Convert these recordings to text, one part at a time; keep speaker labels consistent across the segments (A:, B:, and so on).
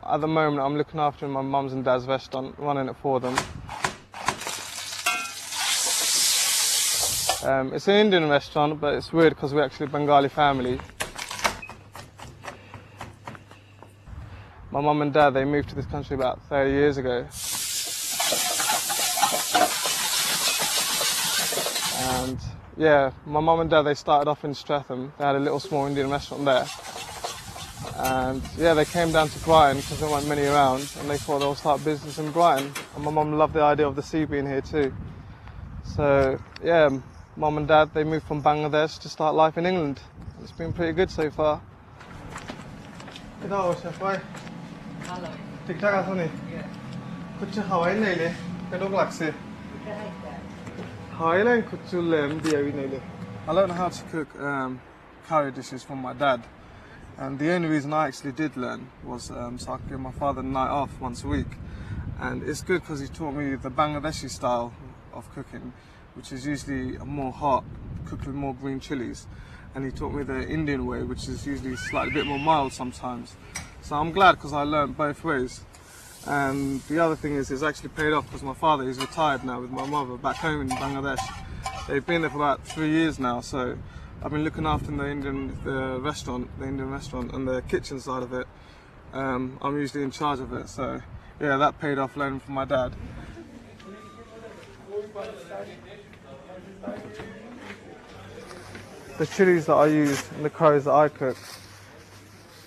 A: At the moment, I'm looking after my mum's and dad's restaurant, running it for them. It's an Indian restaurant, but it's weird because we're actually a Bengali family. My mum and dad, they moved to this country about 30 years ago. And yeah, my mum and dad, they started off in Streatham. They had a little small Indian restaurant there. And yeah, they came down to Brighton because there weren't many around, and they thought they'll start business in Brighton. And my mum loved the idea of the sea being here too. So yeah, mum and dad, they moved from Bangladesh to start life in England. It's been pretty good so far. Hello. ঠিক-ঠাক আছো নি? কুচ্চু খাওয়াই নাইলে কেডক লাগছে খাওয়াই line কুচ্চু lame দিয়াবি নাইলে I learned how to cook curry dishes from my dad, and the only reason I actually did learn was so I could give my father a night off once a week. And it's good because he taught me the Bangladeshi style of cooking, which is usually more hot, cooked with more green chilies, and he taught me the Indian way, which is usually slightly a bit more mild sometimes. So I'm glad because I learned both ways. And the other thing is, it's actually paid off because my father is retired now with my mother back home in Bangladesh. They've been there for about 3 years now, so I've been looking after the Indian restaurant and the kitchen side of it. I'm usually in charge of it, so yeah, that paid off learning from my dad. The chilies that I use and the curries that I cook,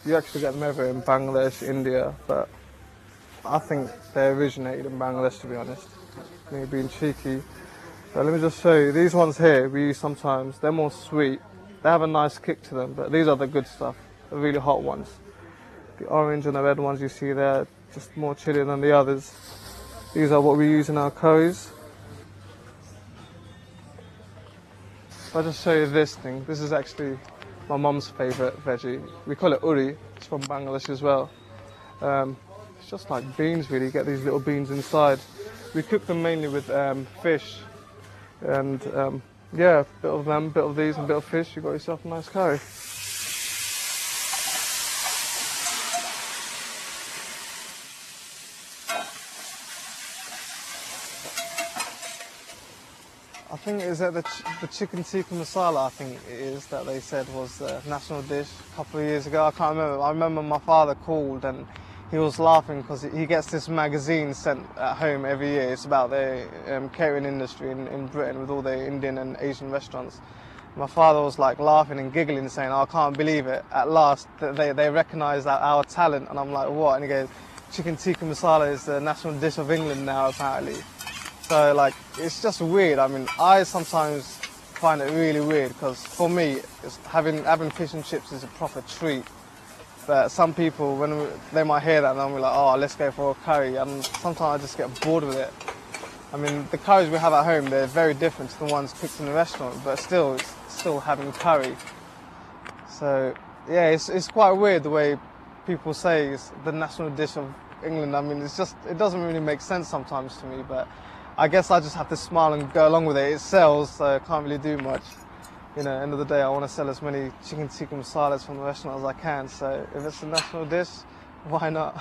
A: you actually get them everywhere in Bangladesh, India, but I think they originated in Bangladesh, to be honest. Me being cheeky. So let me just show you. These ones here we use sometimes. They're more sweet. They have a nice kick to them, but these are the good stuff, the really hot ones. The orange and the red ones you see there, just more chilly than the others. These are what we use in our curries. I'll just show you this thing. This is actually my mum's favourite veggie. We call it uri. It's from Bangladesh as well. It's just like beans, really. You get these little beans inside. We cook them mainly with fish. And yeah, a bit of them, a bit of these, and a bit of fish. You got yourself a nice curry. I think is that the chicken tikka masala, I think it is, that they said was the national dish a couple of years ago. I can't remember. I remember my father called and he was laughing because he gets this magazine sent at home every year. It's about the catering industry in Britain with all the Indian and Asian restaurants. My father was like laughing and giggling, saying, "Oh, I can't believe it. At last, they recognise our talent." And I'm like, "What?" And he goes, "Chicken tikka masala is the national dish of England now, apparently." So like, it's just weird. I mean, I sometimes find it really weird because for me, having fish and chips is a proper treat. But some people, when they might hear that, and they'll be like, "Oh, let's go for a curry." And sometimes I just get bored with it. I mean, the curries we have at home, they're very different to the ones cooked in the restaurant, but still, it's still having curry. So yeah, it's quite weird the way people say it's the national dish of England. I mean, it doesn't really make sense sometimes to me, but I guess I just have to smile and go along with it. It sells, so I can't really do much. You know, end of the day, I want to sell as many chicken tikka masalas from the restaurant as I can. So if it's a national dish, why not?